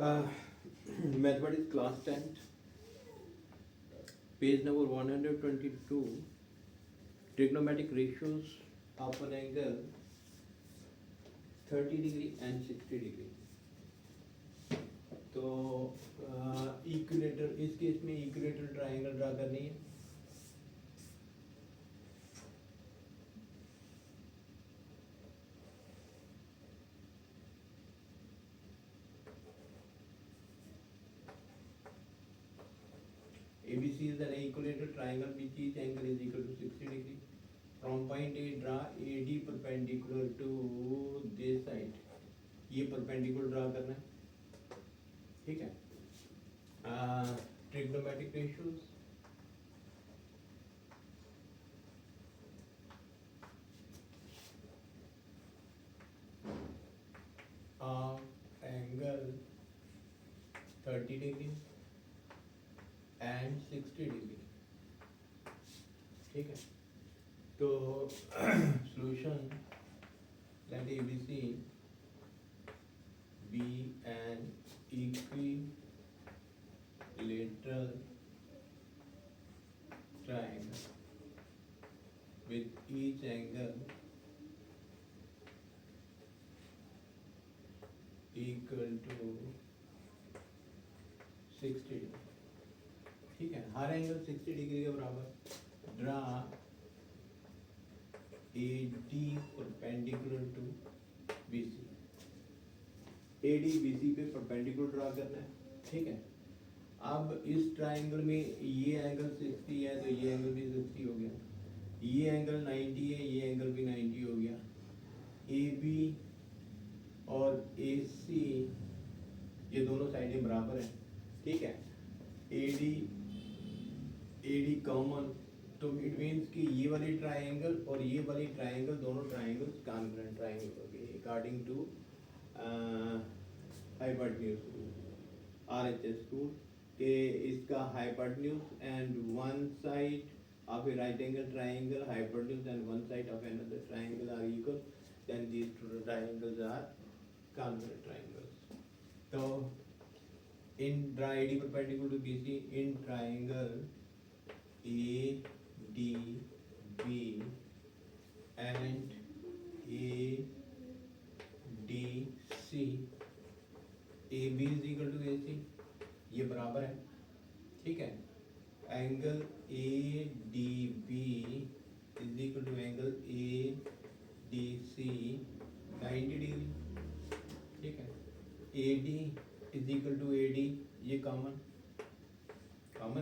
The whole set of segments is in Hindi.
Mathematics class 10, page number 122, trigonometric ratios of an angle 30 degree and 60 degree. तो इक्विलेटर, इस केस में इक्विलेटर ट्राइंगल ड्रा करनी है. ABC is an equilateral triangle which each angle is equal to 60 degree. From point A, draw AD perpendicular to this side. ये perpendicular draw करना है, ठीक है. Trigonometric ratios. Of angle 30 degree and 60 degree, ठीक है. तो solution, let ABC be an equilateral triangle with each angle equal to 60 degree, ठीक है. हर एंगल 60 डिग्री के बराबर. Draw AD perpendicular to BC. AD BC पे परपेंडिकुलर ड्रा करना है, ठीक है. अब इस ट्राइंगल में ये एंगल 60 है तो ये एंगल भी 60 हो गया. ये एंगल 90 है, ये एंगल भी 90 हो गया. AB और AC ये दोनों साइडें बराबर हैं, ठीक है. AD कॉमन, तो इट मीन्स कि ये वाली ट्राइंगल और ये वाली ट्राइंगल दोनों ट्राइंगल्स कॉन्ग्रुएंट ट्राइंगल हो गए according to hypotenuse RHS rule के. इसका hypotenuse and one side of a right angle triangle, hypotenuse and one side of another triangle are equal, then these two triangles are congruent triangles. तो in draw AD perpendicular to BC in triangle ADB and ADC. AB is equal to AC, ये बराबर है, ठीक है. Angle ADB is equal to angle ADC 90 degree, ठीक है. AD is equal to AD, ये कॉमन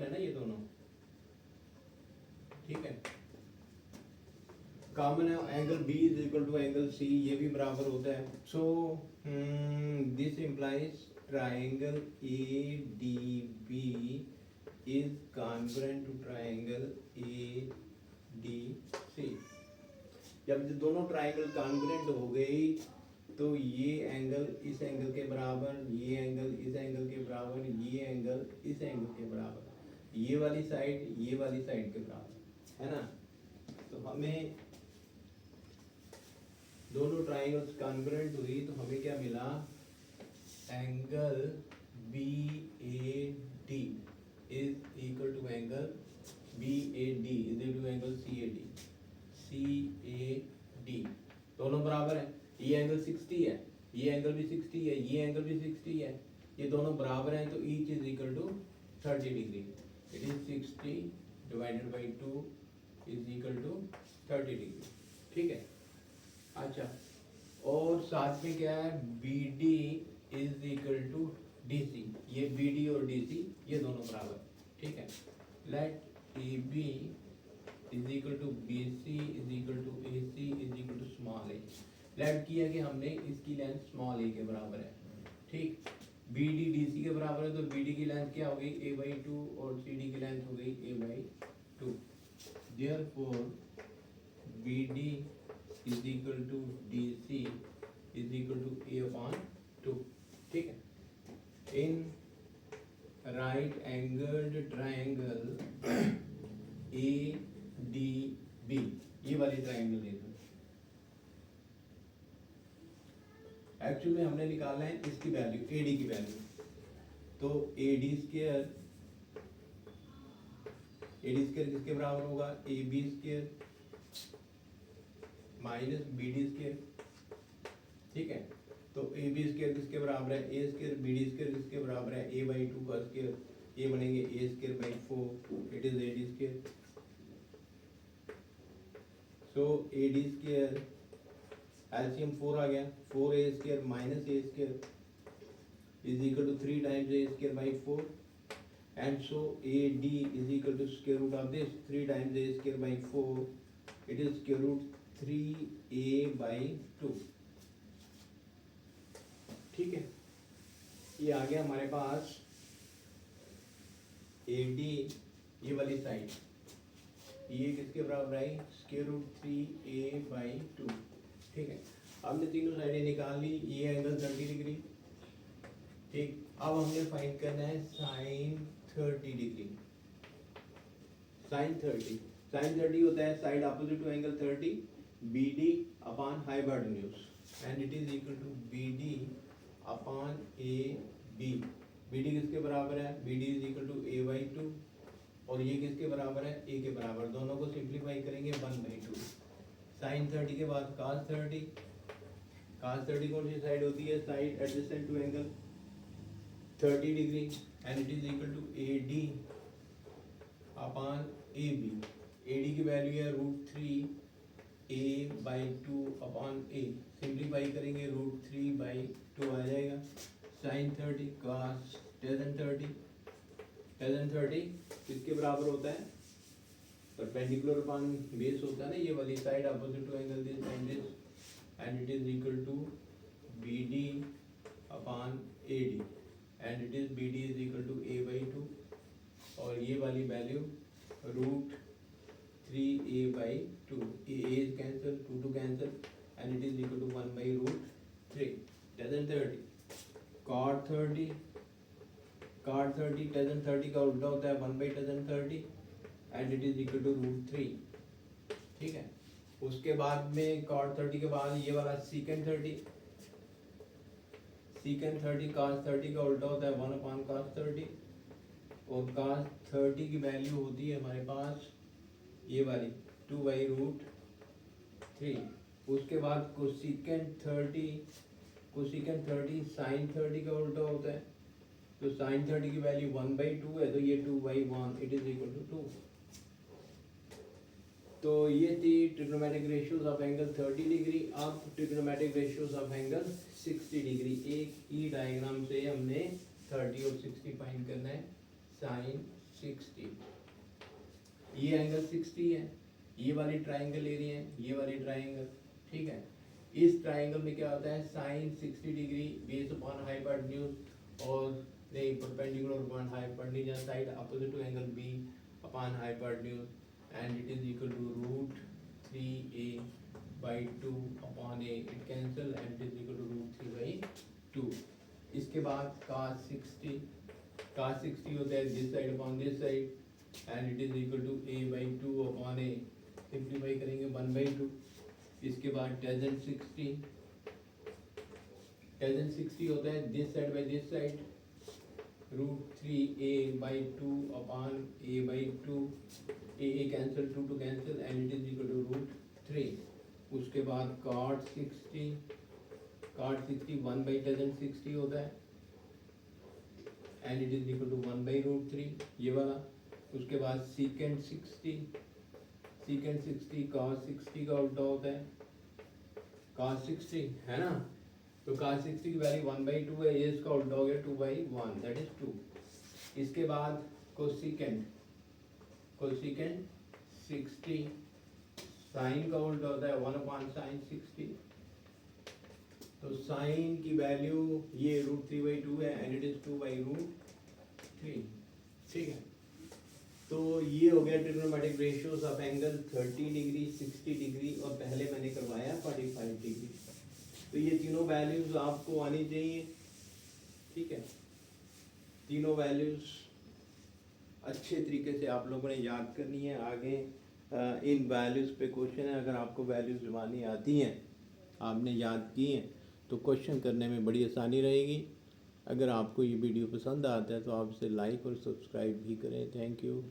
है ना ये दोनों, ठीक है. कॉमन है. Angle B is equal to angle C, ये भी बराबर होता है. So this implies triangle ADB is congruent to triangle ADC. जब दोनों ट्राइंगल कॉन्ग्रुएंट हो गई तो ये एंगल इस एंगल के बराबर, ये एंगल इस एंगल के बराबर, ये एंगल इस एंगल के बराबर, ये वाली साइड के बराबर, है ना. तो हमें दोनों ट्राइंगल्स कॉन्ग्रुएंट हुई तो हमें क्या मिला, angle BAD is equal to angle BAD is equal to angle CAD दोनों बराबर है. ये एंगल 60 है, ये एंगल भी 60 है, ये एंगल भी 60 है, ये दोनों बराबर हैं तो each is equal to 30 degree. It is 60 divided by 2 is equal to 30 degree, ठीक है. अच्छा, और साथ में क्या है, BD is equal to DC. ये BD और DC ये दोनों बराबर, ठीक है. Let AB is equal to BC is equal to AC is equal to small a. Let किया कि हमने इसकी लेंथ स्मॉल a के बराबर है, ठीक. BD DC के बराबर है तो BD की लेंथ क्या हो गई, a/2 और CD की लेंथ हो गई a/2. Therefore BD is equal to DC is equal to a/2, ठीक है. In right angled triangle ADB, ये वाली ट्राइंगल देखो. एक्चुअली हमने निकालना है इसकी वैल्यू, AD की वैल्यू. तो ए डी स्क्वायर किसके बराबर होगा, A B square minus B D square, ठीक है। तो ए बी स्क्वायर किसके बराबर है, A square, B D square किसके बराबर है, ए बाई 2 का स्क्वायर, ये बनेंगे a square by 4, it is a d square. So a d square LCM 4 आ गया, 4a square minus a square is equal to 3 times a square by 4, and so AD is equal to square root of this 3 times a square by 4, it is square root 3a by 2, ठीक है। ये आ गया हमारे पास AD, ये वाली साइड, ये किसके बराबर आई, स्क्वायर रूट 3a by 2, ठीक है। हमने तीनों साइडें निकाल ली, ये एंगल 30 डिग्री, ठीक। अब हमने फाइंड करना है साइन 30 डिग्री। साइन 30 होता है side opposite to angle 30, BD upon hypotenuse, and it is equal to BD upon AB। BD किसके बराबर है, BD is equal to a by 2, और ये किसके बराबर है, a के बराबर। दोनों को सिंप्लीफाई करेंगे 1/2। साइन 30 के बाद cos 30, cos 30 कौन सी साइड होती है, side adjacent to angle 30 degree, and it is equal to AD upon AB। AD की वैल्यू है root 3a by 2 upon a, simplify करेंगे रूट 3 बाई 2 आ जाएगा। साइन 30 cos tan 30 किसके बराबर होता है, परपेंडिकुलर अपॉन बेस होता है ना, ये वाली side opposite to angle this and this, and it is equal to BD upon AD, and it is BD is equal to a by 2, और ये वाली value root 3a by 2, a is cancel, 2 cancel, and it is equal to 1 by root 3 tan 30। cot 30 tan 30 का उल्टा होता है 1 by tan 30, and it is equal to root 3, ठीक है। उसके बाद में cot 30 के बाद ये वाला secant 30 cos 30 का उल्टा होता है 1 अपॉन cos 30, और cos 30 की वैल्यू होती है हमारे पास ये वाली 2 बाई रूट 3। उसके बाद कोसिकेंट 30 साइन 30 का उल्टा होता है, तो साइन 30 की वैल्यू 1 बाई 2 है, तो ये 2 by 1, it is equal to 2। तो ये थी trigonometric ratios of angle 30 degree. अब trigonometric ratios of angle 60 degree. एक ही डायग्राम से हमने 30 और 60 फाइंड करना है। साइन 60, ये एंगल 60 है, ये वाली ट्राइंगल ले रही है, ये वाली ट्राइंगल, ठीक है। इस ट्राइंगल में क्या होता है, sine 60 degree based upon hypotenuse, और नहीं perpendicular upon hypotenuse, side opposite to angle B upon hypotenuse, and it is equal to root 3a by 2 upon a, it cancel, and it is equal to root 3 by 2। इसके बाद cos 60 होता है this side upon this side, and it is equal to a by 2 upon a, simplify करेंगे 1 by 2। इसके बाद tan 60 होता है this side by this side, root 3a by 2 upon a by 2, a cancel, 2 cancel, and it is equal to root 3। उसके बाद cot 60 1 by tan 60 होता है, and it is equal to 1 by root 3, ये वाला। उसके बाद secant 60 cos 60 का उल्टा होता है cos 60, है ना। तो cos 60 की वैल्यू 1 by 2 है, ये इसका उल्टा हो गया 2 by 1, that is 2। इसके बाद cosecant 60 साइन का उल्टा होता है 1 अपॉन साइन 60, तो साइन की वैल्यू ये रूट 3 by 2 है, and it is 2 by root 3, ठीक है। तो ये हो गया trigonometric ratios of angle 30 degree, 60 degree, और पहले मैंने करवाया 45 डिग्री। तो ये तीनों वैल्यूज आपको आनी चाहिए, ठीक है। तीनों वैल्यूज अच्छे तरीके से आप लोगों ने याद करनी है। आगे इन वैल्यूज़ पे क्वेश्चन है, अगर आपको वैल्यूज़ जमानी आती हैं, आपने याद की हैं, तो क्वेश्चन करने में बड़ी आसानी रहेगी। अगर आपको ये वीडियो पसंद आता है तो आप इसे लाइक और सब्सक्राइब भी करें। Thank you.